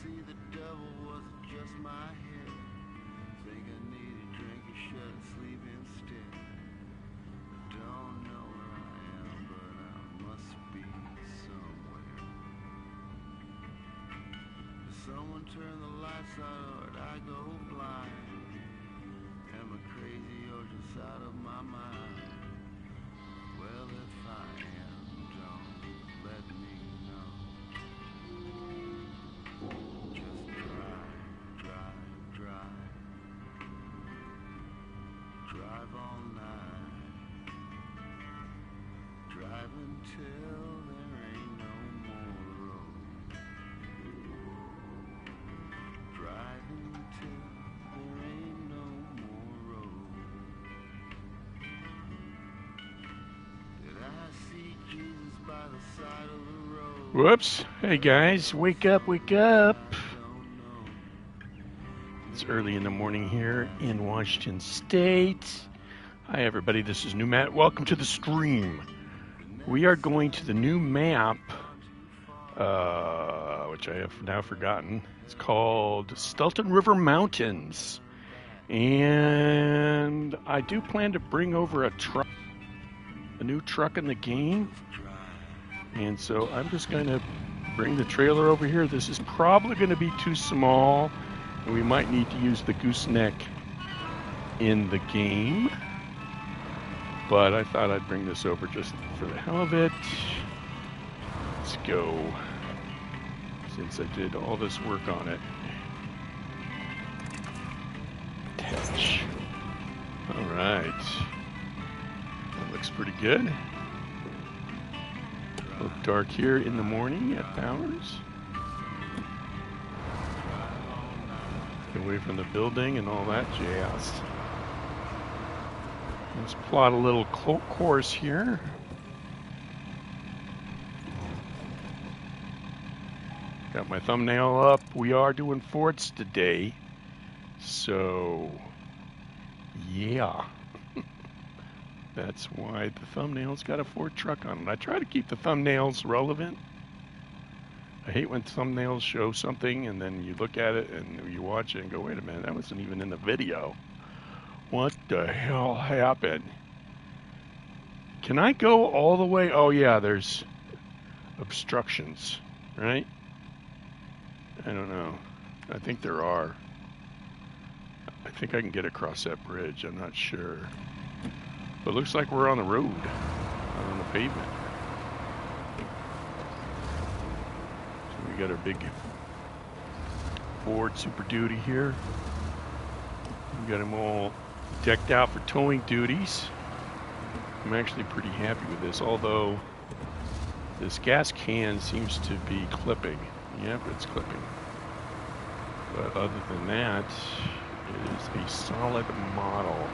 see the devil was just my head. Think I need a drink or should I sleep instead? Don't know where I am, but I must be somewhere. Did someone turn the lights out or did I go blind? Am I crazy or just out of my mind? Well, if I am, don't let me know. Just drive, drive, drive. Drive all night. Drive until there ain't no more road. Drive until there ain't no more road. Did I see Jesus by the side of the road? Whoops. Hey guys, wake up, wake up. It's early in the morning here in Washington State. Hi everybody, this is Nuumet. Welcome to the stream. We are going to the new map, which I have now forgotten. It's called Stelton River Mountains. And I do plan to bring over a truck, a new truck in the game. And so I'm just going to bring the trailer over here. This is probably going to be too small, and we might need to use the gooseneck in the game. But I thought I'd bring this over just for the hell of it. Let's go, since I did all this work on it. Attach. All right. That looks pretty good. A little dark here in the morning at Powers. Get away from the building and all that jazz. Let's plot a little course here. Got my thumbnail up. We are doing forts today. So, yeah. That's why the thumbnail's got a Ford truck on it. I try to keep the thumbnails relevant. I hate when thumbnails show something and then you look at it and you watch it and go, wait a minute, that wasn't even in the video. What the hell happened? Can I go all the way? Oh yeah, there's obstructions, right? I don't know. I think there are. I think I can get across that bridge. I'm not sure. But it looks like we're on the road, not on the pavement. So we got our big Ford Super Duty here. We got them all decked out for towing duties. I'm actually pretty happy with this, although this gas can seems to be clipping. Yep, it's clipping. But other than that, it is a solid model.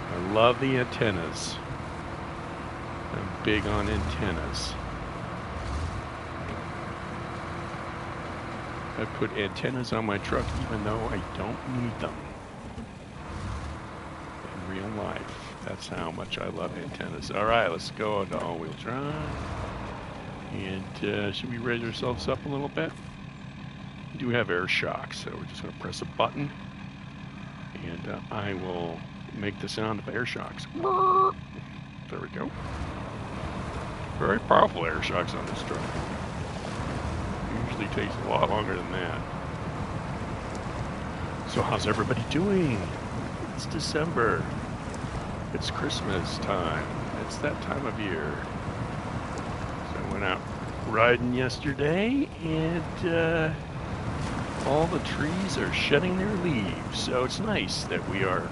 I love the antennas. I'm big on antennas. I put antennas on my truck even though I don't need them. In real life, that's how much I love antennas. All right, let's go into all-wheel drive. And should we raise ourselves up a little bit? We do have air shocks, so we're just going to press a button. And I will make the sound of air shocks. There we go. Very powerful air shocks on this truck. Usually takes a lot longer than that. So how's everybody doing? It's December. It's Christmas time. It's that time of year. So I went out riding yesterday and all the trees are shedding their leaves. So it's nice that we are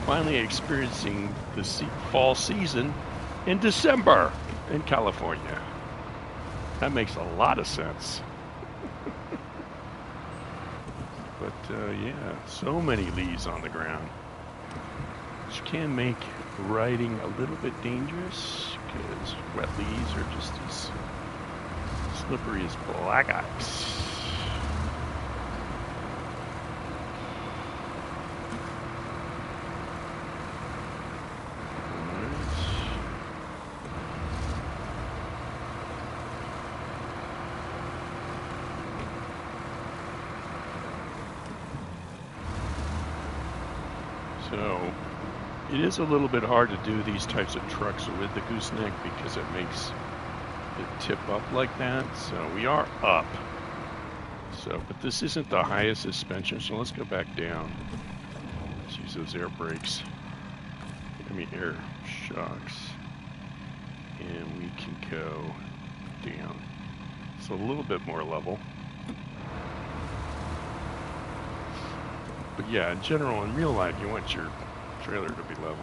finally experiencing the fall season in December in California. That makes a lot of sense. But yeah, so many leaves on the ground, which can make riding a little bit dangerous because wet leaves are just as slippery as black ice. So it is a little bit hard to do these types of trucks with the gooseneck because it makes it tip up like that. So we are up. So, but this isn't the highest suspension, so let's go back down. Let's use those air brakes. I mean air shocks. And we can go down. So a little bit more level. But yeah, in general, in real life, you want your trailer to be level.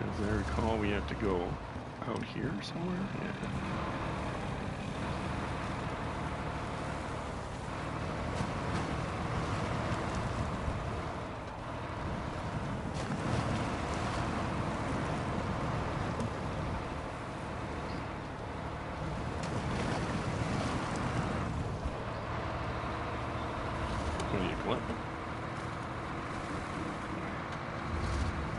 And as I recall, we have to go out here somewhere. Yeah.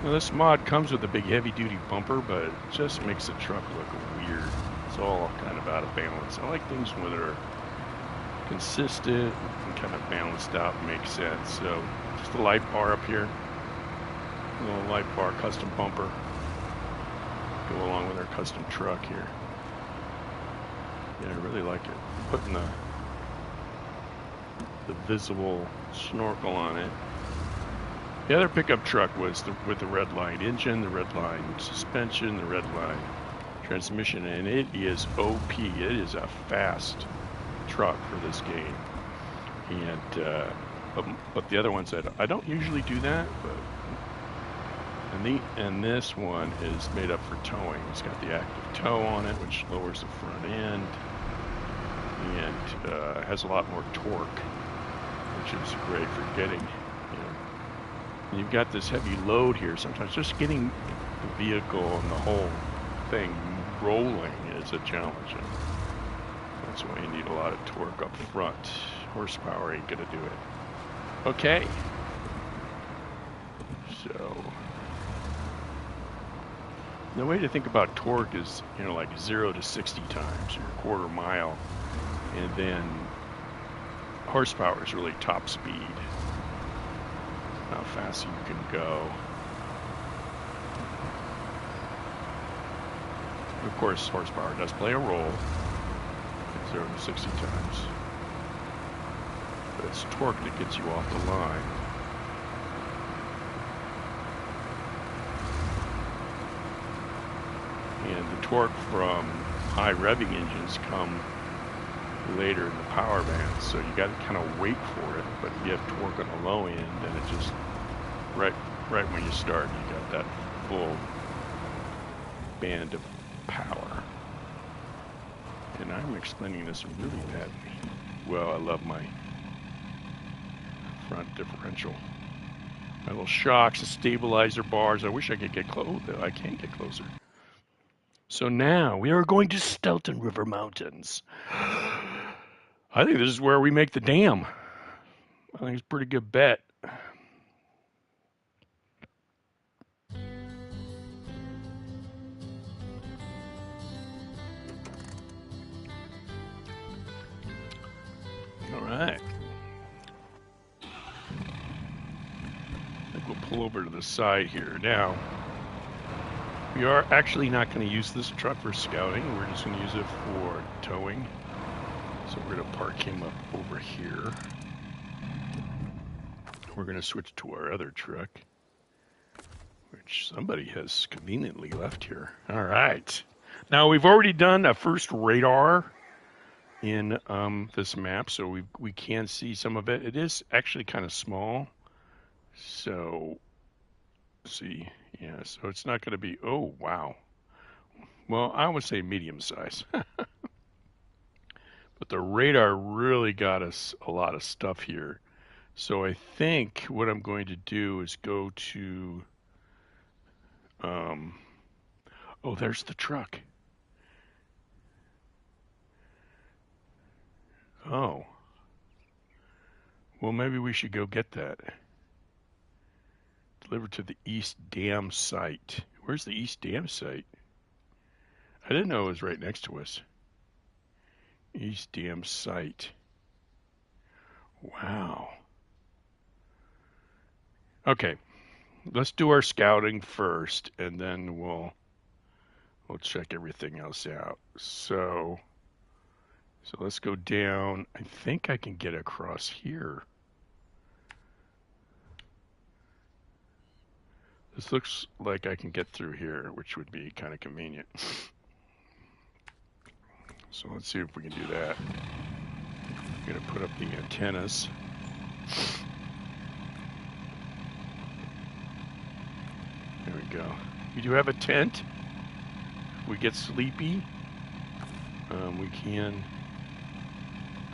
Now this mod comes with a big heavy-duty bumper, but it just makes the truck look weird. It's all kind of out of balance. I like things that are consistent and kind of balanced out and make sense. So just a light bar up here, a little light bar custom bumper, go along with our custom truck here. Yeah, I really like it. Putting the visible snorkel on it. The other pickup truck was with the red line engine, the red line suspension, the red line transmission, and it is OP. It is a fast truck for this game. And but the other one said I don't usually do that, but and this one is made up for towing. It's got the active tow on it, which lowers the front end, and has a lot more torque, which is great for getting. And you've got this heavy load here. Sometimes just getting the vehicle and the whole thing rolling is a challenge. And that's why you need a lot of torque up front. Horsepower ain't gonna do it. Okay. So the way to think about torque is, like 0 to 60 times, or a quarter mile, and then horsepower is really top speed. How fast you can go. Of course, horsepower does play a role. 0 to 60 times. But it's torque that gets you off the line. And the torque from high revving engines come later in the power band, so you got to kind of wait for it. But if you have torque on the low end, then it just right when you start, you got that full band of power. And I'm explaining this really badly. Well, I love my front differential, my little shocks, the stabilizer bars. I wish I could get close. I can't get closer. So now we are going to Stoughton River Mountains. I think this is where we make the dam. I think it's a pretty good bet. All right. I think we'll pull over to the side here. Now, we are actually not going to use this truck for scouting. We're just going to use it for towing. So we're going to park him up over here. We're going to switch to our other truck, which somebody has conveniently left here. All right. Now, we've already done a first radar in this map, so we can see some of it. It is actually kind of small. So, see, yeah, so it's not going to be, oh, wow. Well, I would say medium size. But the radar really got us a lot of stuff here. So I think what I'm going to do is go to, oh, there's the truck. Oh. Well, maybe we should go get that. Delivered to the East Dam site. Where's the East Dam site? I didn't know it was right next to us. East Dam site. Wow. Okay, let's do our scouting first, and then we'll check everything else out. So let's go down. I think I can get across here. This looks like I can get through here, which would be kind of convenient. So let's see if we can do that. I'm going to put up the antennas. There we go. We do have a tent. If we get sleepy, we can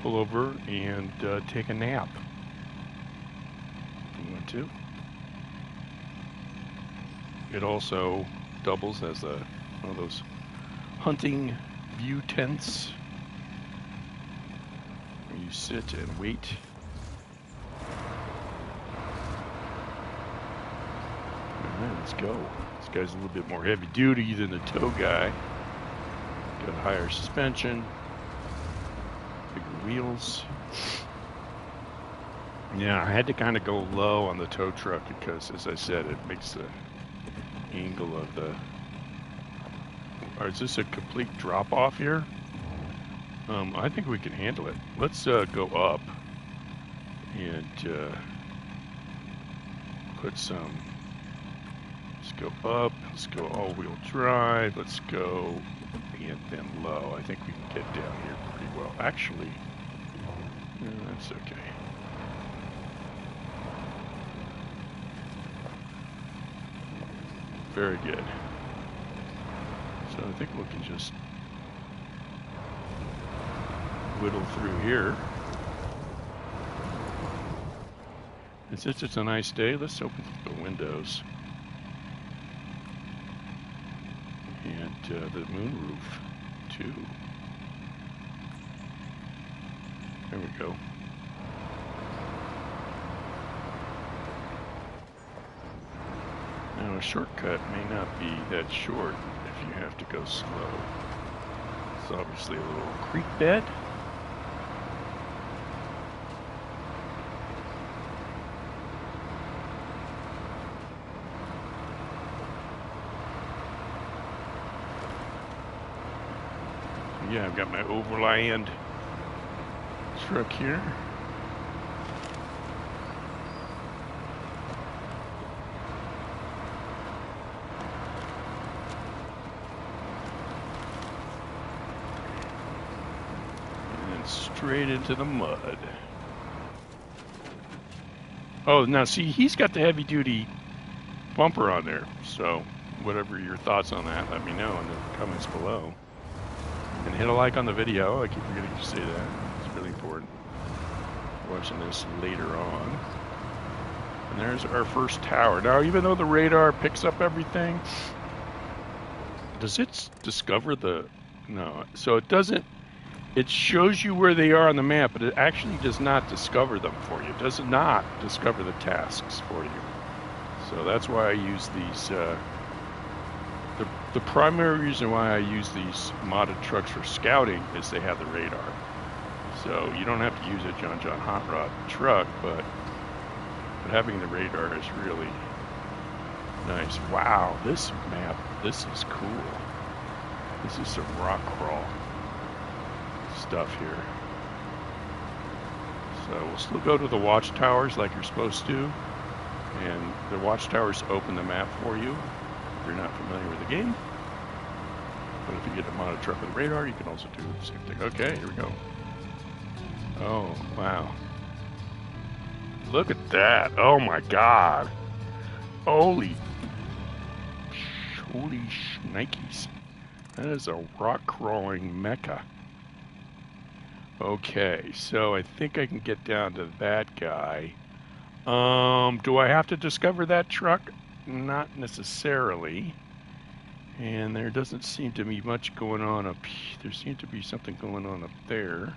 pull over and take a nap if we want to. It also doubles as one of those hunting view tents where you sit and wait. Alright, let's go. This guy's a little bit more heavy duty than the tow guy. Got higher suspension, bigger wheels. Yeah, I had to kind of go low on the tow truck because, as I said, it makes the angle of the... Or is this a complete drop off here? I think we can handle it. Let's go up and put some... Let's go up, let's go all-wheel drive, let's go and then low. I think we can get down here pretty well. Actually, that's okay. Very good. So I think we can just whittle through here. And since it's a nice day, let's open the windows. And the moonroof, too. There we go. Now, a shortcut may not be that short if you have to go slow. It's obviously a little creek bed. Yeah, I've got my overland truck here. And straight into the mud. Oh, now see, he's got the heavy duty bumper on there. So, whatever your thoughts on that, let me know in the comments below. And hit a like on the video. I keep forgetting to say that. It's really important. Watching this later on. And there's our first tower. Now, even though the radar picks up everything, does it discover the... No. So it doesn't... It shows you where they are on the map, but it actually does not discover them for you. It does not discover the tasks for you. So that's why I use these... The primary reason why I use these modded trucks for scouting is they have the radar. So you don't have to use a John Hot Rod truck, but having the radar is really nice. Wow, this map, this is cool. This is some rock crawl stuff here. So we'll still go to the watchtowers like you're supposed to. And the watchtowers open the map for you. You're not familiar with the game, but if you get a modded truck with radar, you can also do the same thing. Okay, here we go. Oh, wow. Look at that. Oh my god. Holy shnikes. That is a rock crawling mecca. Okay, so I think I can get down to that guy. Do I have to discover that truck? Not necessarily. And there doesn't seem to be much going on up here. There seems to be something going on up there.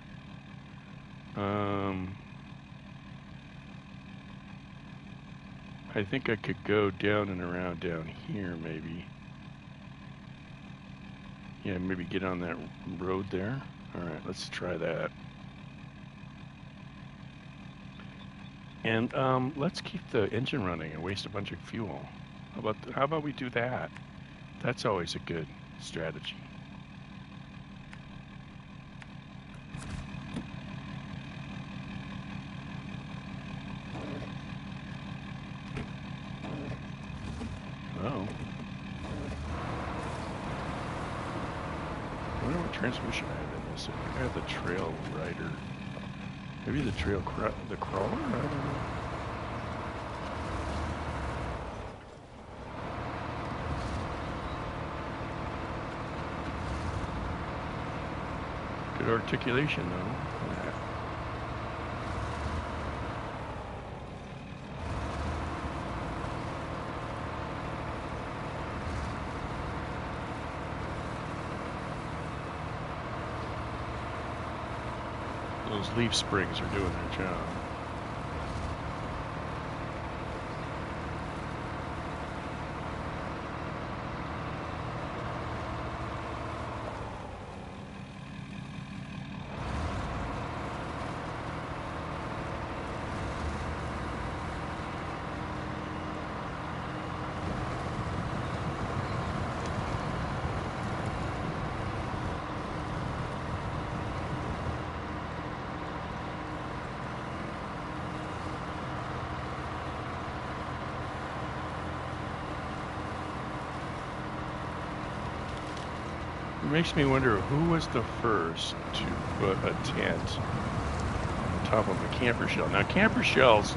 I think I could go down and around down here maybe. Yeah, maybe get on that road there. All right, let's try that. And let's keep the engine running and waste a bunch of fuel. How about we do that? That's always a good strategy. Oh. I wonder what transmission I have in this. I have the trail rider. Maybe the the crawler? I don't know. Good articulation though. Yeah. Those leaf springs are doing their job. It makes me wonder who was the first to put a tent on top of a camper shell. Now, camper shells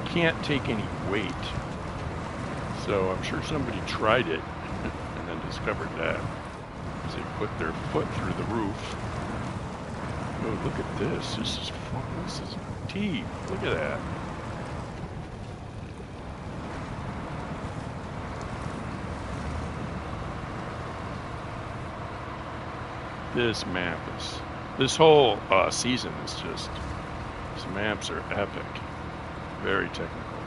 can't take any weight, so I'm sure somebody tried it and then discovered that as they put their foot through the roof. Oh, look at this. This is fun. This is deep. Look at that. This whole season is just, these maps are epic, very technical.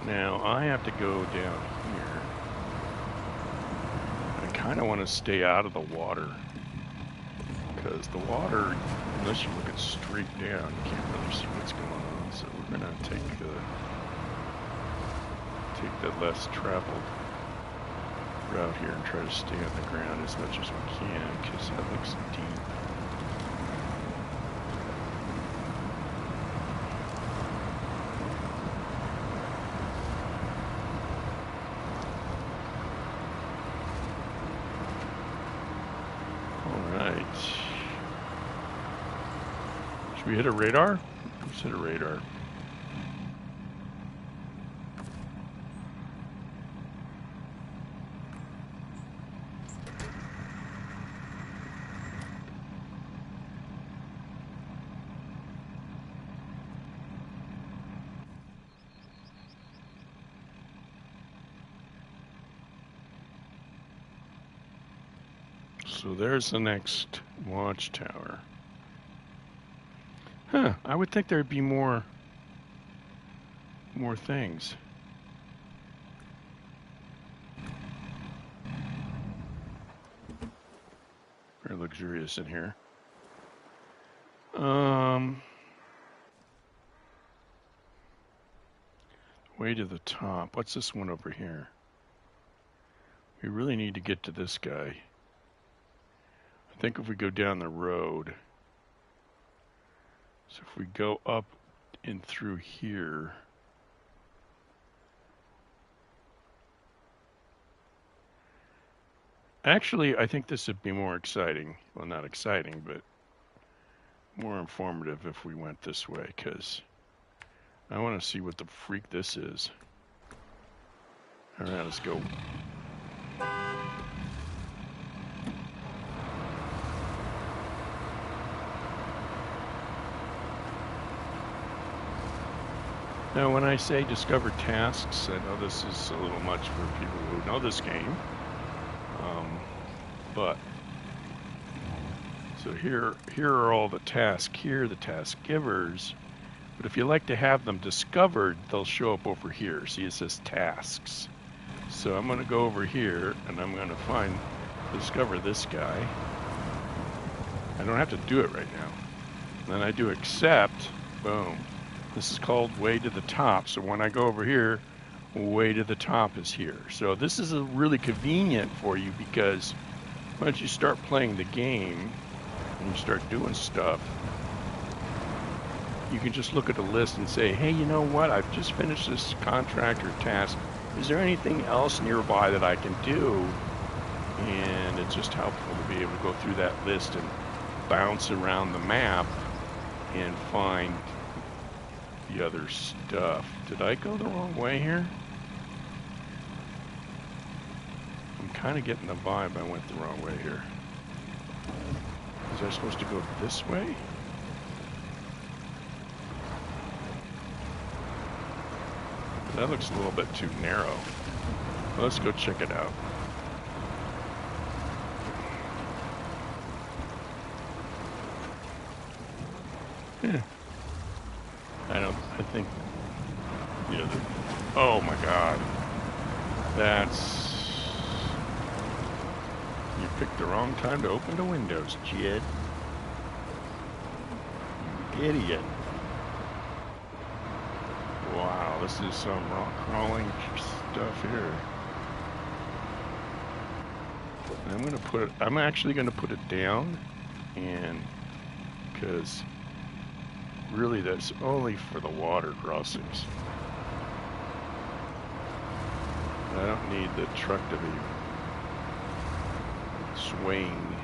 Now I have to go down here. I kind of want to stay out of the water, because the water, unless you look at straight down, you can't really see what's going on. So we're gonna take the less traveled route here and try to stay on the ground as much as we can, because that looks deep. All right. Should we hit a radar? Let's hit a radar. So there's the next watchtower. Huh, I would think there'd be more things. Very luxurious in here. Way to the top. What's this one over here? We really need to get to this guy. I think if we go down the road, so if we go up and through here, actually I think this would be more exciting. Well, not exciting, but more informative if we went this way, because I want to see what the freak this is. All right, let's go. Now, when I say discover tasks, I know this is a little much for people who know this game, but so here are all the tasks. Here are the task givers, but if you like to have them discovered, they'll show up over here. See, it says tasks. So I'm going to go over here, and I'm going to find discover this guy. I don't have to do it right now. Then I do accept, boom. This is called way to the top. So when I go over here, way to the top is here. So this is really convenient for you because once you start playing the game and you start doing stuff, you can just look at the list and say, hey, you know what? I've just finished this contract or task. Is there anything else nearby that I can do? And it's just helpful to be able to go through that list and bounce around the map and find the other stuff. Did I go the wrong way here? I'm kind of getting the vibe I went the wrong way here. Was I supposed to go this way? That looks a little bit too narrow. Let's go check it out. Yeah. I think, you know, oh my God. You picked the wrong time to open the windows, Jed. You idiot. Wow, this is some rock crawling stuff here. I'm actually gonna put it down, and because really that's only for the water crossings. I don't need the truck to be swaying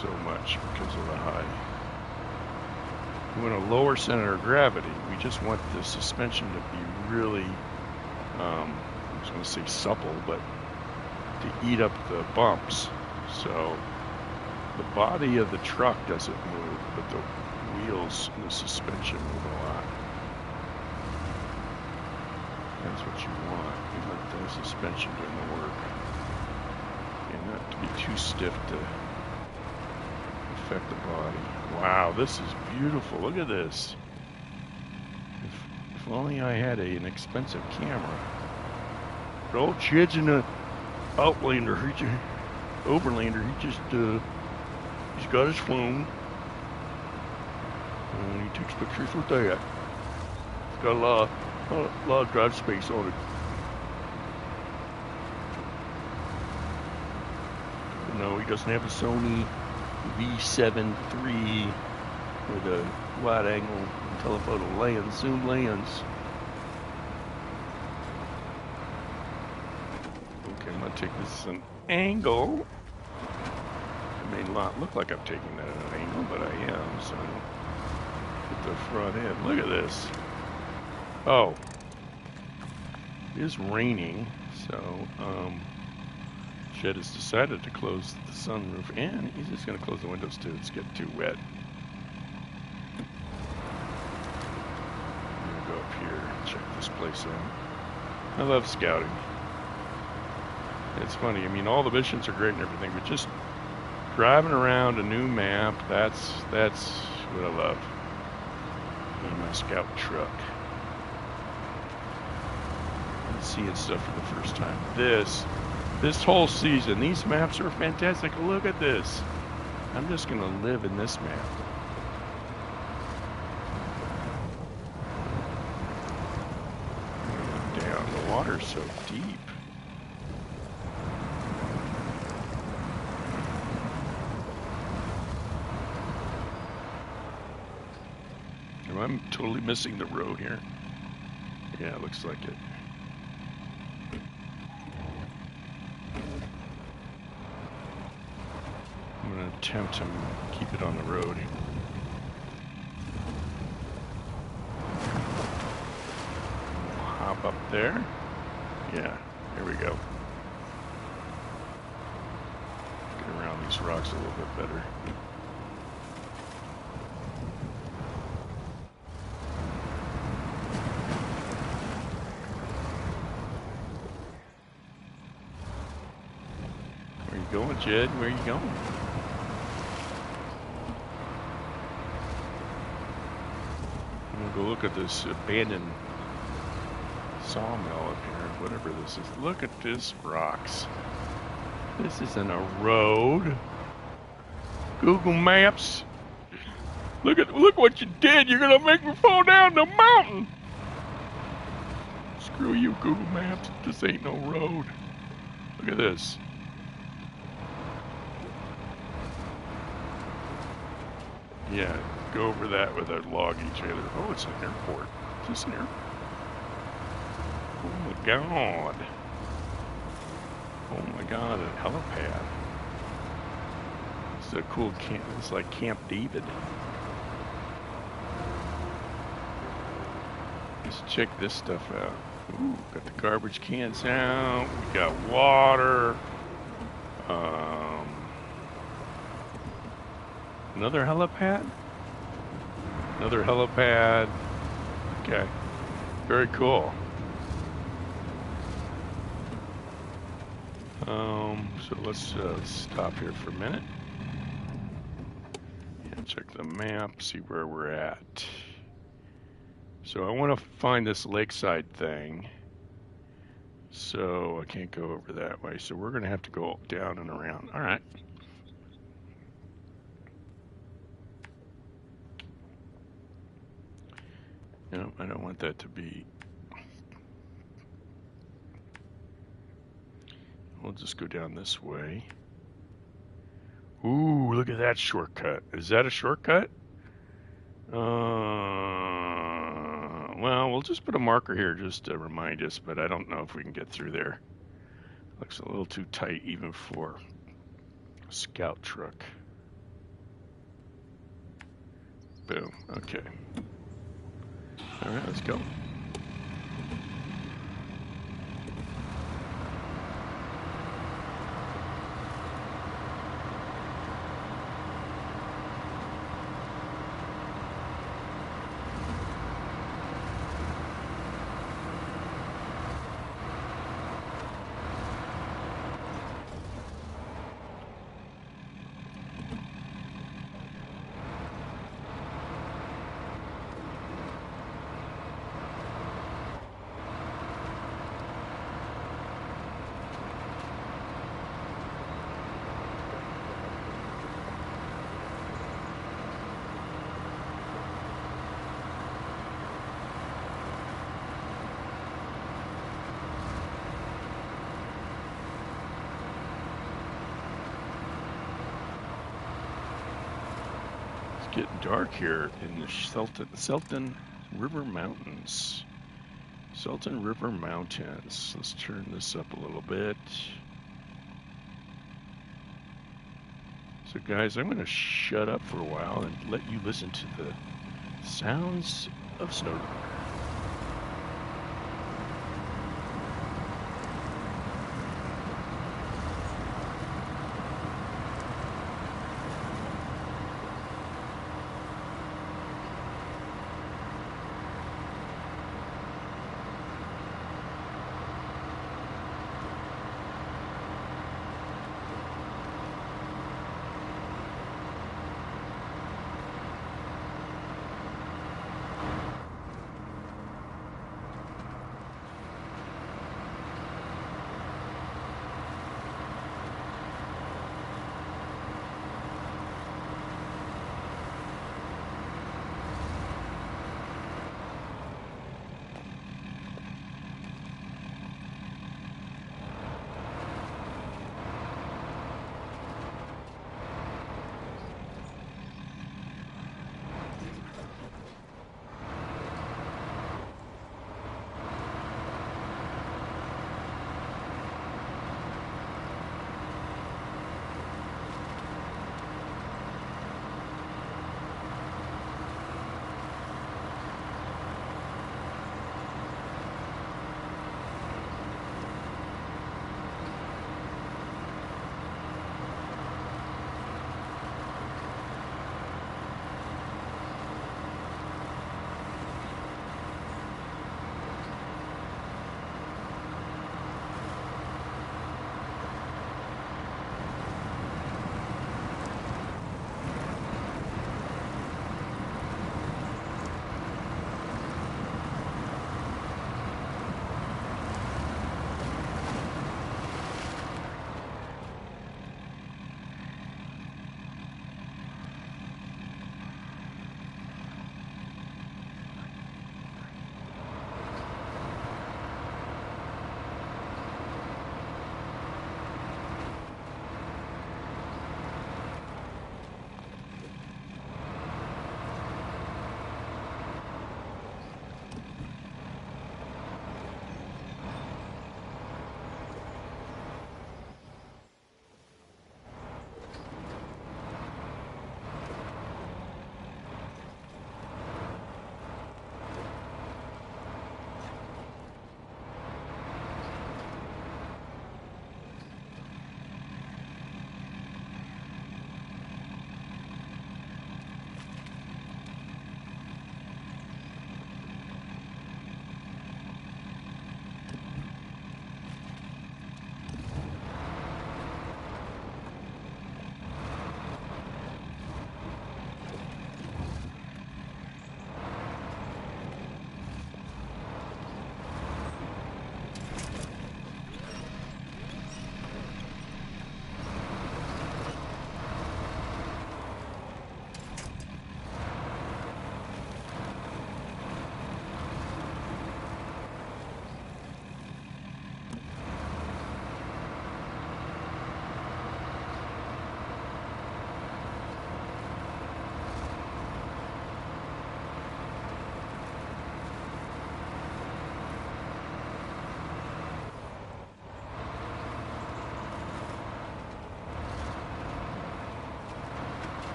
so much because of the height. We want a lower center of gravity. We just want the suspension to be really, I was going to say supple, but to eat up the bumps. So the body of the truck doesn't move, but the wheels and the suspension move a lot. That's what you want. You want the suspension doing the work. And not to be too stiff to affect the body. Wow, this is beautiful. Look at this. If only I had an expensive camera. But old Chid's in the Outlander, Overlander, he's got his phone. And he takes pictures with that. It's got a lot of drive space on it. No, he doesn't have a Sony V7 III with a wide angle telephoto lens, zoom lens. Okay, I'm gonna take this as an angle. It may not look like I'm taking that at an angle, but I am, so put the front end. Look at this. Oh, it is raining, so Jed has decided to close the sunroof, and he's just going to close the windows too. It's getting too wet. I'm going to go up here and check this place out. I love scouting. It's funny, I mean, all the missions are great and everything, but just driving around a new map, that's what I love. In my scout truck. And seeing stuff for the first time. This whole season, these maps are fantastic. Look at this. I'm just going to live in this map. Down, the water's so deep. Am I totally missing the road here? Yeah, it looks like it. I'm going to attempt to keep it on the road. We'll hop up there. Yeah, here we go. Get around these rocks a little bit better. Where you going, Jed? Where are you going? Go look at this abandoned sawmill up here, whatever this is. Look at this rocks. This isn't a road. Google Maps. Look what you did. You're gonna make me fall down the mountain. Screw you, Google Maps. This ain't no road. Look at this. Yeah, go over that with a logging trailer. Oh, it's an airport. Is this an airport? Oh my god. Oh my god, a helipad. It's a cool camp. It's like Camp David. Let's check this stuff out. Ooh, got the garbage cans out. We got water. Another helipad? Another helipad. Okay. Very cool. So let's stop here for a minute. And check the map, see where we're at. So I want to find this lakeside thing. So I can't go over that way. So we're going to have to go down and around. All right. No, I don't want that to be. We'll just go down this way. Ooh, look at that shortcut. Is that a shortcut? Well, we'll just put a marker here just to remind us, but I don't know if we can get through there. Looks a little too tight even for a scout truck. Boom. Okay. All right, let's go. Getting dark here in the Sultan River Mountains. Sultan River Mountains. Let's turn this up a little bit. So guys, I'm going to shut up for a while and let you listen to the sounds of SnowRunner.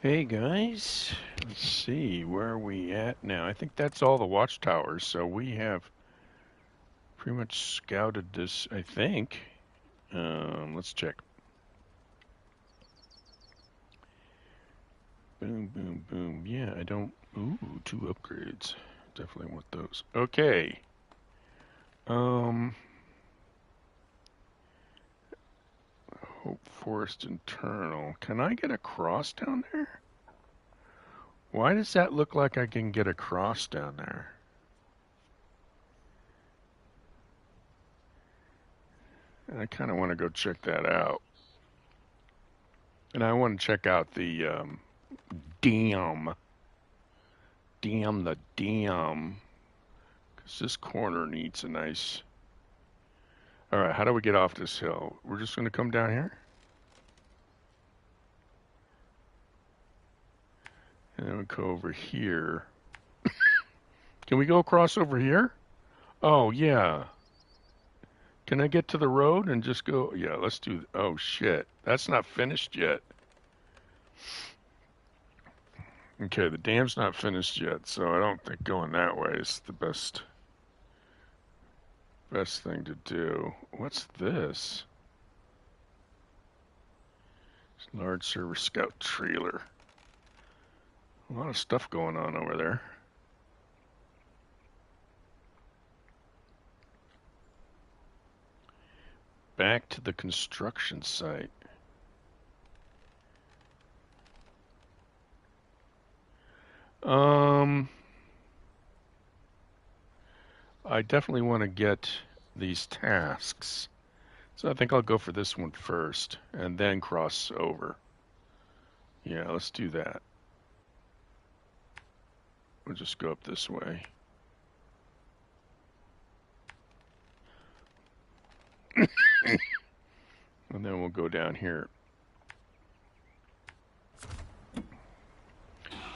Hey guys, let's see, where are we at now? I think that's all the watchtowers, so we have pretty much scouted this, I think. Let's check. Boom, boom, boom. Yeah, I don't... Ooh, 2 upgrades. Definitely want those. Okay. Hope Forest Internal. Can I get across down there? Why does that look like I can get across down there? I kind of want to go check that out. And I want to check out the dam. The dam. Because this corner needs a nice... Alright, how do we get off this hill? We're just going to come down here? And then we'll go over here. Can we go across over here? Oh, yeah. Can I get to the road and just go? Yeah, let's do... Oh, shit. That's not finished yet. Okay, the dam's not finished yet, so I don't think going that way is the best thing to do. What's this? Large server scout trailer. A lot of stuff going on over there. Back to the construction site. I definitely want to get these tasks. So I think I'll go for this one first and then cross over. Yeah, let's do that. We'll just go up this way. And then we'll go down here.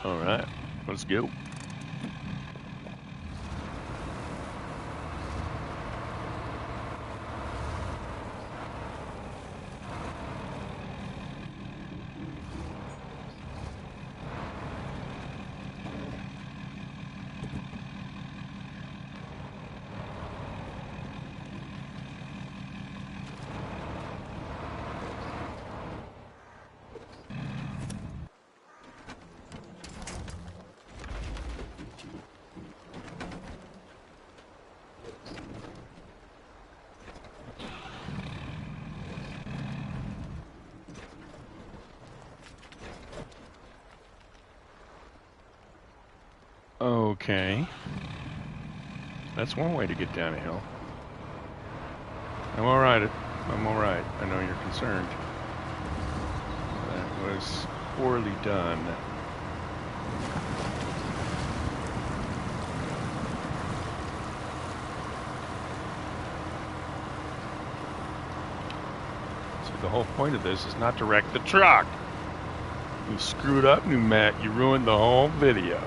All right, let's go. Okay. That's one way to get down a hill. I'm alright. I'm alright. I know you're concerned. That was poorly done. So the whole point of this is not to wreck the truck. You screwed up, Nuumet. You ruined the whole video.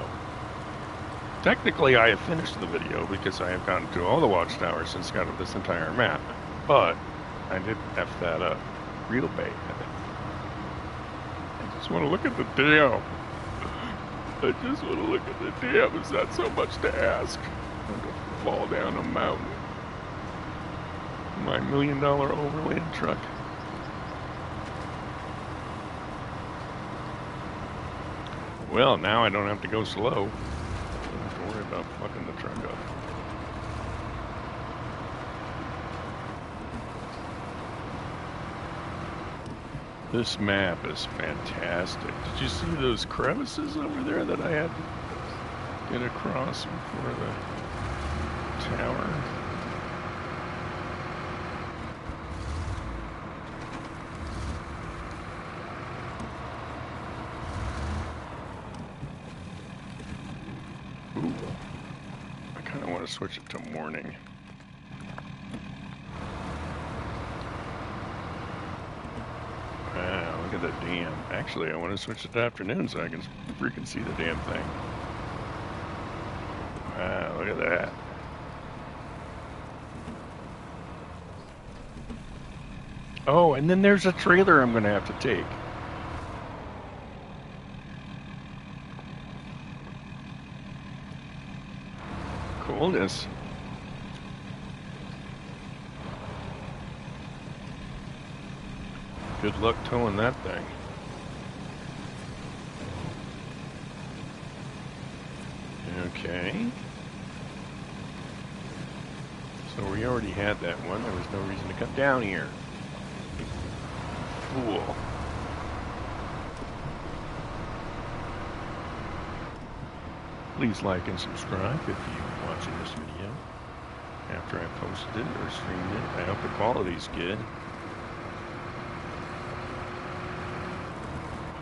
Technically, I have finished the video because I have gotten to all the watchtowers and scouted this entire map. But I did F that up real bad. I just want to look at the dam. I just want to look at the dam. It's not so much to ask. I'm going to fall down a mountain. My $1 million overland truck. Well, now I don't have to go slow. Don't worry about fucking the truck up. This map is fantastic. Did you see those crevices over there that I had to get across before the tower? Ooh. I kind of want to switch it to morning. Wow, look at the dam. Actually, I want to switch it to afternoon so I can freaking see the damn thing. Wow, look at that. Oh, and then there's a trailer I'm going to have to take. coolness. Good luck towing that thing. Okay. So we already had that one. There was no reason to come down here. Fool. Please like and subscribe if you're watching this video after I posted it or streamed it. I hope the quality's good.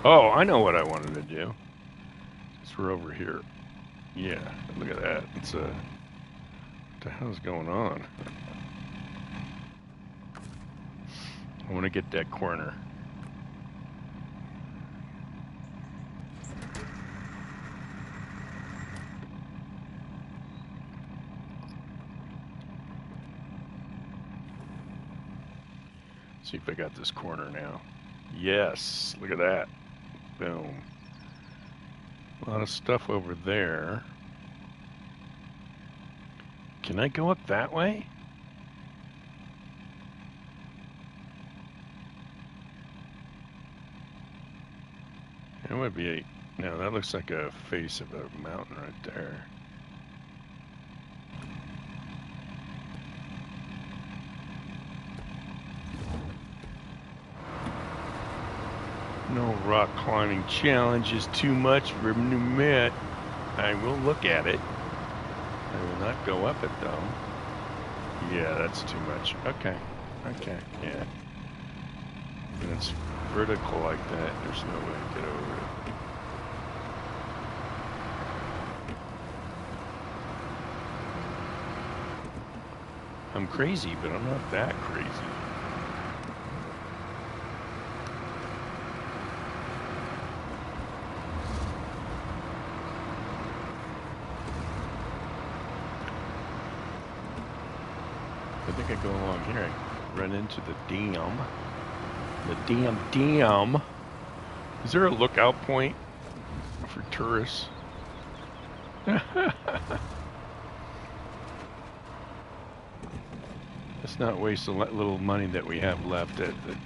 Oh, I know what I wanted to do. Since we're over here. Yeah, look at that. It's a... What the hell's going on? I want to get that corner. See if I got this corner now. Yes, look at that. Boom. A lot of stuff over there. Can I go up that way? It would be a... No, that looks like a face of a mountain right there. No rock climbing challenge is too much for Nuumet. I will look at it. I will not go up it though. Yeah, that's too much. Okay. Okay, yeah. When it's vertical like that, there's no way to get over it. I'm crazy, but I'm not that crazy. I think I go along here, I run into the dam. The dam. Is there a lookout point for tourists? Let's not waste the little money that we have left at the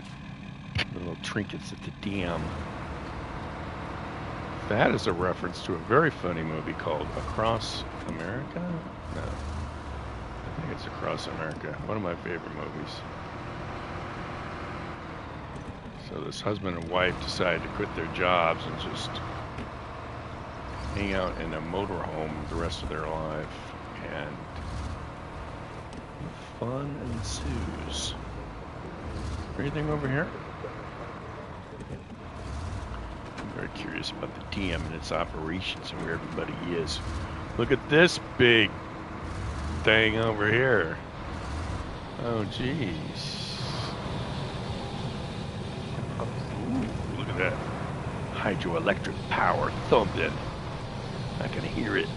little trinkets at the dam. That is a reference to a very funny movie called Across America? No. I think it's Across America. One of my favorite movies. So this husband and wife decide to quit their jobs and just hang out in a motorhome the rest of their life. And fun ensues. Anything over here? I'm very curious about the dam and its operations and where everybody is. Look at this big thing over here. Oh, jeez. Ooh, look at that. Hydroelectric power thumping. I can hear it.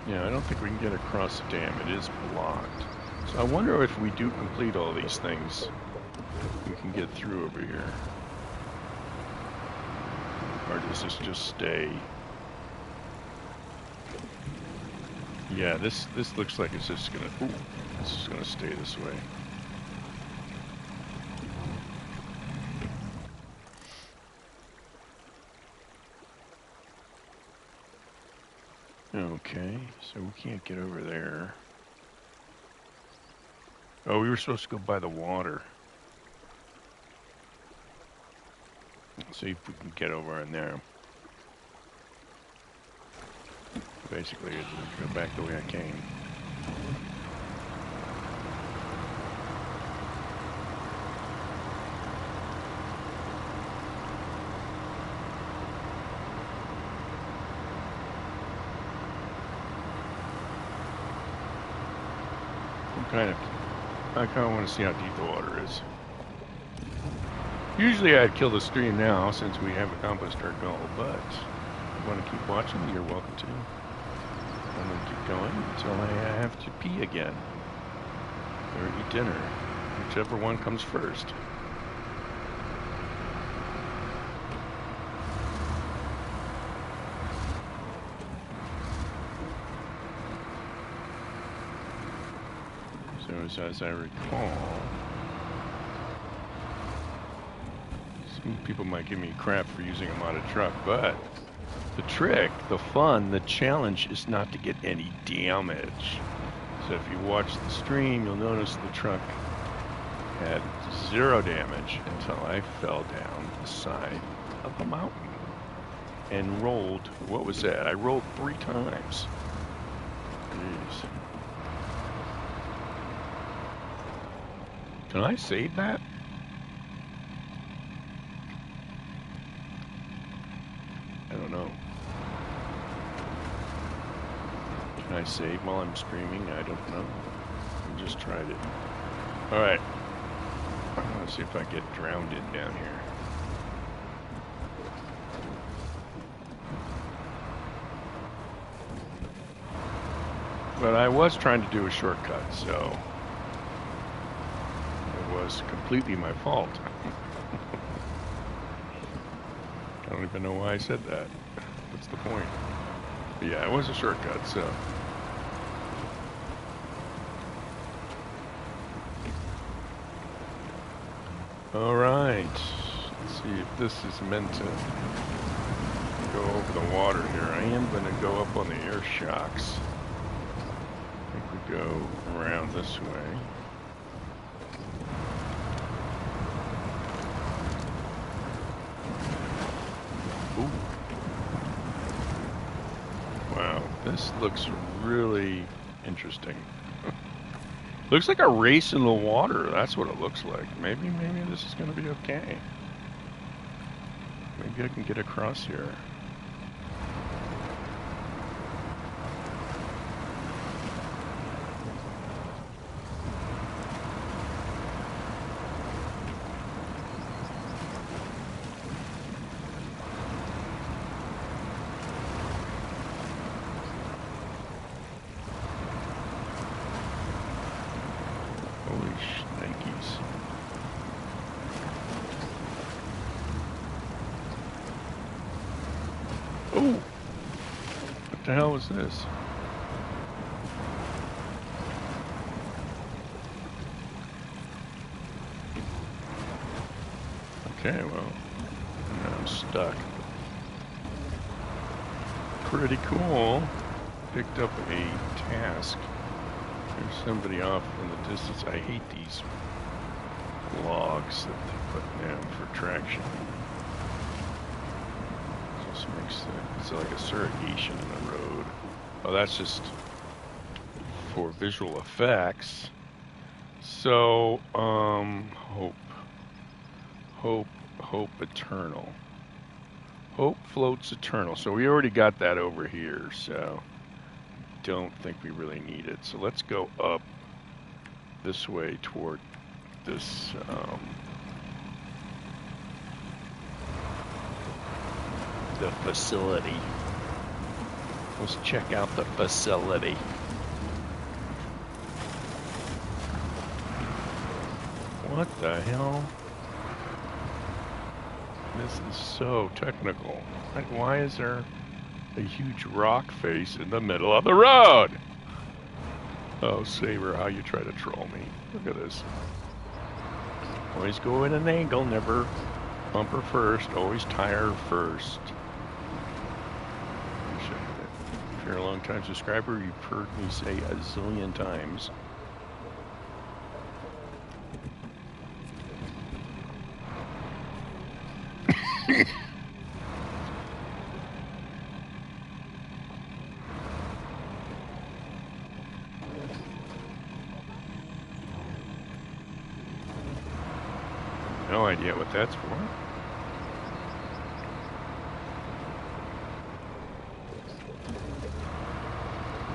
Yeah, I don't think we can get across the dam. It is blocked. So I wonder if we do complete all these things, we can get through over here. Or does this just stay? Yeah, this looks like it's just gonna... Ooh, this is gonna stay this way. Okay, so we can't get over there. Oh, we were supposed to go by the water. Let's see if we can get over in there. Basically, go back the way I came. I kind of want to see how deep the water is. Usually I'd kill the stream now since we have accomplished our goal, but if you want to keep watching, you're welcome to. I'm going to keep going until I have to pee again or eat dinner. Whichever one comes first. So as I recall, some people might give me crap for using a modded truck, but the trick, the fun, the challenge is not to get any damage. So if you watch the stream, you'll notice the truck had 0 damage until I fell down the side of a mountain and rolled, what was that? I rolled 3 times. Jeez. Can I save that? I don't know. Can I save while I'm streaming? I don't know. I just tried it. Alright. Let's see if I get drowned in down here. But I was trying to do a shortcut, so it was completely my fault. I don't even know why I said that. What's the point? But yeah, it was a shortcut, so. Alright, let's see if this is meant to go over the water here. I am going to go up on the air shocks. I think we go around this way. Ooh. Wow, this looks really interesting. Looks like a race in the water. That's what it looks like. Maybe this is going to be okay. Maybe I can get across here. Oh! What the hell was this? Okay, well, now I'm stuck. Pretty cool. Picked up a task. There's somebody off in the distance. I hate these logs that they put down for traction. Just makes it's like a surrogation in the road. Oh, that's just for visual effects. So, hope eternal. Hope floats eternal. So we already got that over here, so don't think we really need it. So let's go up this way toward this the facility. Let's check out the facility. What the hell? This is so technical. Like, why is there a huge rock face in the middle of the road? Oh, Saber, how you try to troll me. Look at this. Always go at an angle, never bumper first, always tire first. If you're a long-time subscriber, you've heard me say a zillion times. No idea what that's for.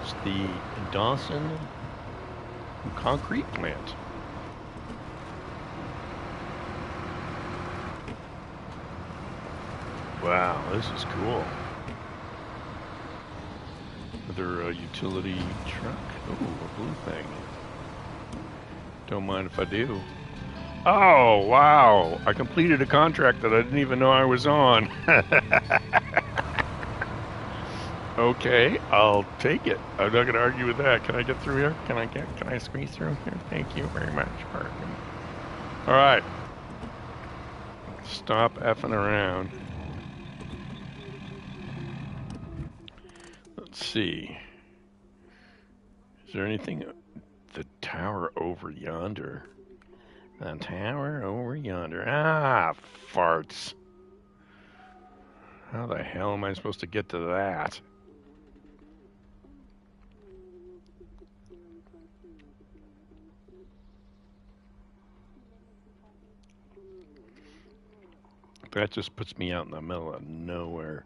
It's the Dawson concrete plant. Wow, this is cool. Another utility truck. Ooh, a blue thing. Don't mind if I do. Oh, wow. I completed a contract that I didn't even know I was on. Okay, I'll take it. I'm not going to argue with that. Can I get through here? Can I squeeze through here? Thank you very much. Pardon me. All right. Stop effing around. Let's see. Is there anything? The tower over yonder. The tower over yonder. Ah, farts. How the hell am I supposed to get to that? That just puts me out in the middle of nowhere.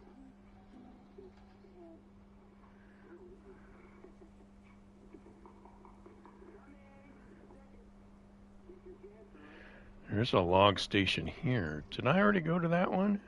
There's a log station here. Did I already go to that one?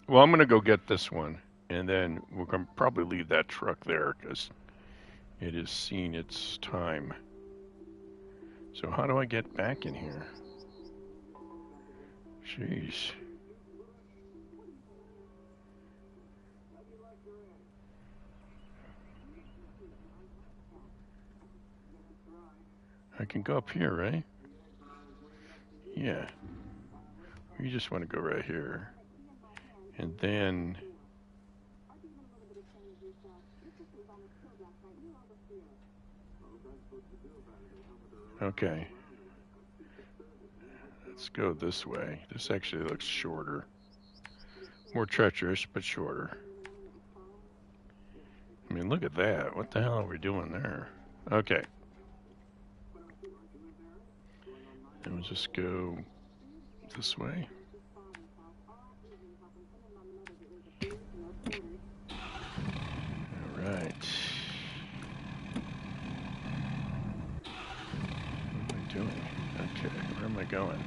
Well, I'm going to go get this one, and then we're going to probably leave that truck there because it has seen its time. So how do I get back in here? Jeez. I can go up here, right? Yeah. You just want to go right here. And then... Okay. Let's go this way. This actually looks shorter. More treacherous, but shorter. I mean, look at that. What the hell are we doing there? Okay. And we'll just go this way. All right. What am I doing? Okay, where am I going?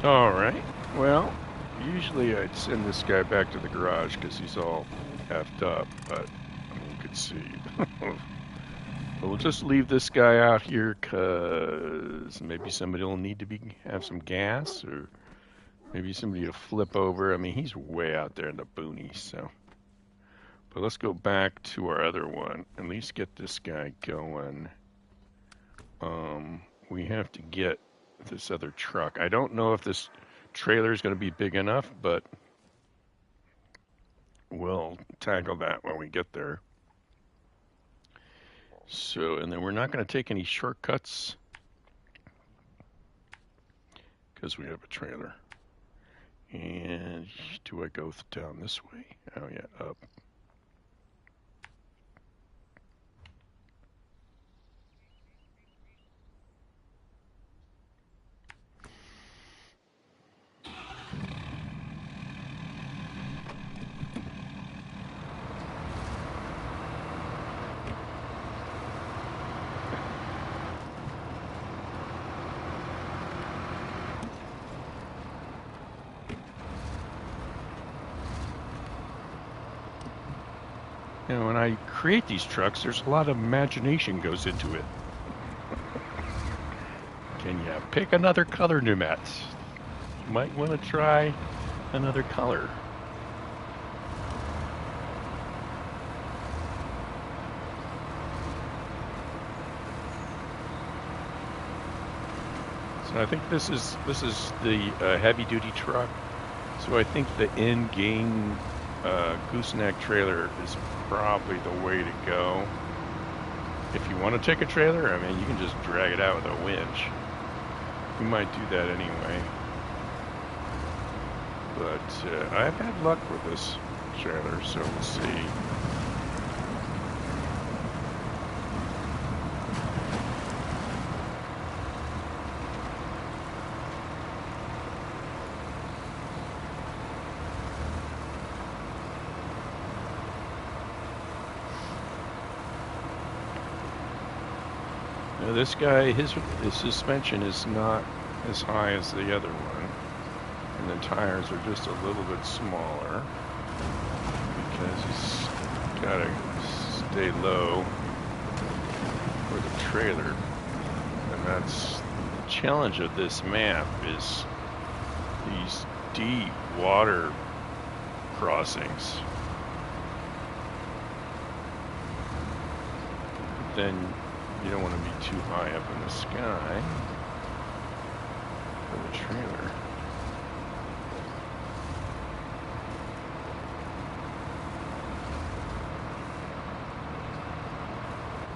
All right. Well, usually I'd send this guy back to the garage because he's all effed up, but you could see. We'll just leave this guy out here because maybe somebody will need to have some gas, or maybe somebody to flip over. I mean, he's way out there in the boonies, so. But let's go back to our other one. At least get this guy going. We have to get this other truck. I don't know if this trailer is going to be big enough, but we'll tackle that when we get there. So, and then we're not going to take any shortcuts because we have a trailer. And do I go down this way? Oh yeah, up. You know, when I create these trucks, there's a lot of imagination goes into it. Can you pick another color, Nuumet? You might want to try another color. So I think this is the heavy-duty truck. So I think the in-game gooseneck trailer is probably the way to go. If you want to take a trailer, I mean, you can just drag it out with a winch. You might do that anyway. But I've had luck with this trailer, so we'll see. Now this guy, his suspension is not as high as the other one, and the tires are just a little bit smaller because he's got to stay low for the trailer. And that's the challenge of this map, is these deep water crossings. Then you don't want to be too high up in the sky for the trailer.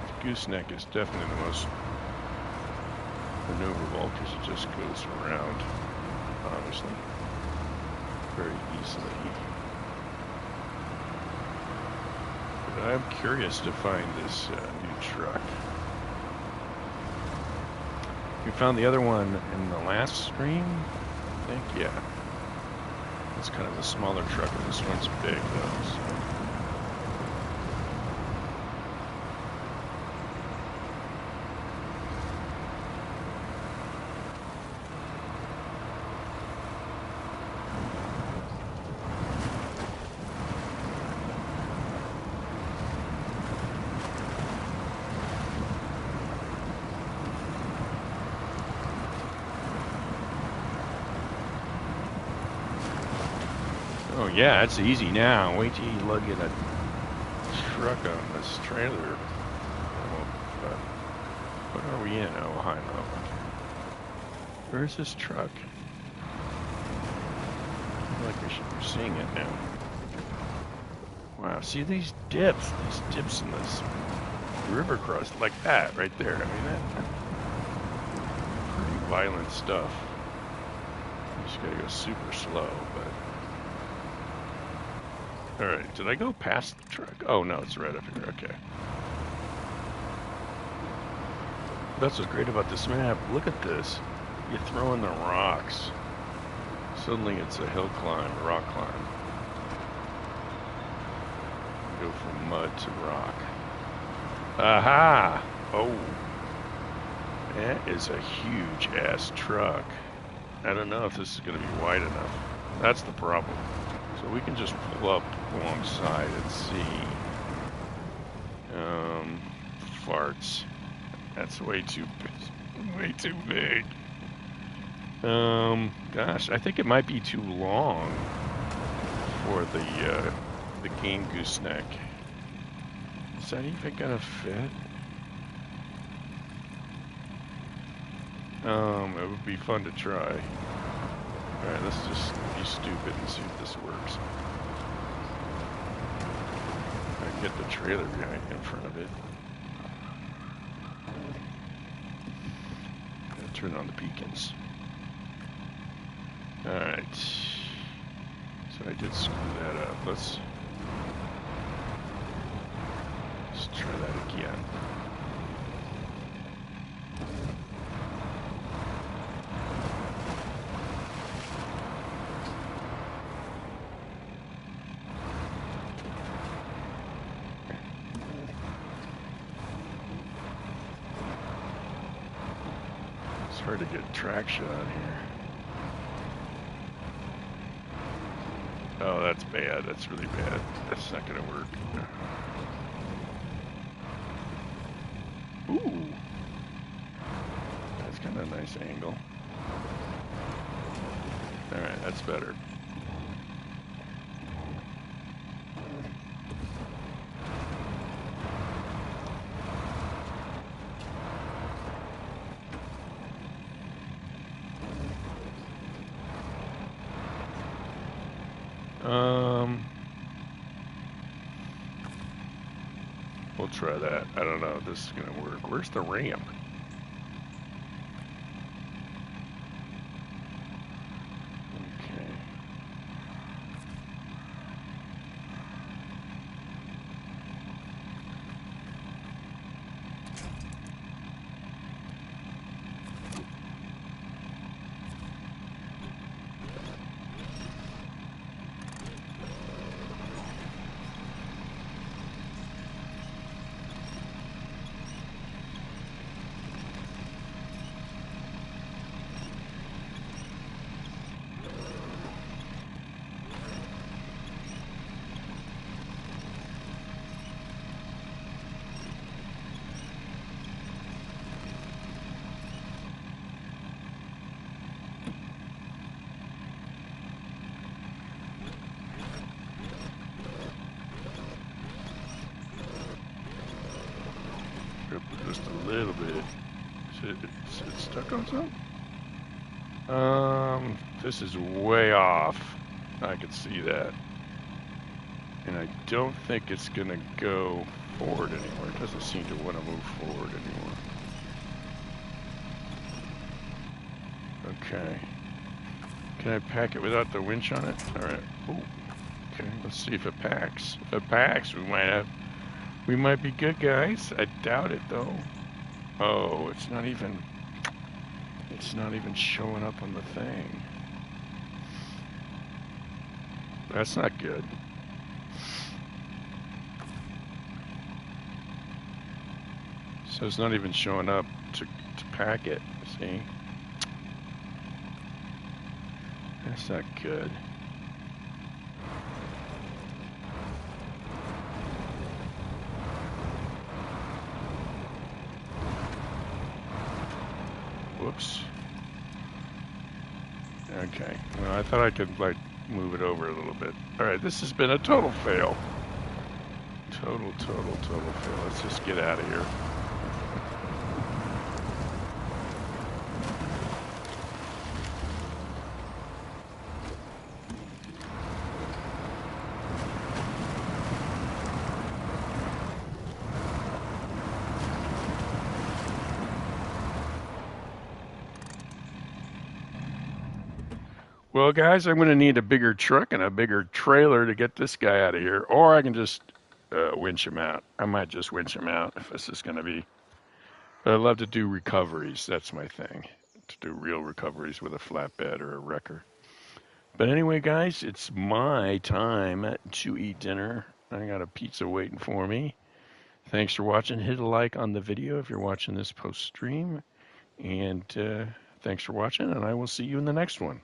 The gooseneck is definitely the most maneuverable because it just goes around, obviously, very easily. But I'm curious to find this new truck. We found the other one in the last stream, I think, yeah. It's kind of a smaller truck, and this one's big, though, so. Oh yeah, it's easy now. Wait till you lug in a truck on this trailer. What are we in? Oh, high level. Where's this truck? I feel like we're seeing it now. Wow, see these dips in this river cross like that right there. I mean, that's pretty violent stuff. You just gotta go super slow, but. Alright, did I go past the truck? Oh no, it's right up here, okay. That's what's great about this map. Look at this. You throw in the rocks. Suddenly it's a hill climb, a rock climb. You go from mud to rock. Aha! Oh. That is a huge ass truck. I don't know if this is going to be wide enough. That's the problem. So we can just pull up alongside and see. Farts. That's way too big. Gosh, I think it might be too long for the game gooseneck. Is that even gonna fit? It would be fun to try. Alright, let's just be stupid and see if this works. I get the trailer behind in front of it. Gotta turn on the beacons. Alright. So I did screw that up. Let's try that again. It's hard to get traction on here. Oh, that's bad. That's really bad. That's not gonna work. Ooh. That's kind of a nice angle. Alright, that's better. We'll try that. I don't know if this is gonna work. Where's the ramp? Okay. Just a little bit. Is it stuck on something? This is way off. I can see that. And I don't think it's gonna go forward anymore. It doesn't seem to want to move forward anymore. Okay. Can I pack it without the winch on it? Alright. Ooh. Okay, let's see if it packs. If it packs, we might be good, guys. I doubt it though. Oh, it's not even showing up on the thing. That's not good. So it's not even showing up to pack it, see? That's not good. Whoops. Okay, well, I thought I could, like, move it over a little bit. Alright, this has been a total fail. Total fail. Let's just get out of here. Well, guys, I'm going to need a bigger truck and a bigger trailer to get this guy out of here, or I can just winch him out. I might just winch him out if this is going to be. But I love to do recoveries. That's my thing, to do real recoveries with a flatbed or a wrecker. But anyway, guys, it's my time to eat dinner. I got a pizza waiting for me. Thanks for watching. Hit a like on the video if you're watching this post-stream. And Thanks for watching, and I will see you in the next one.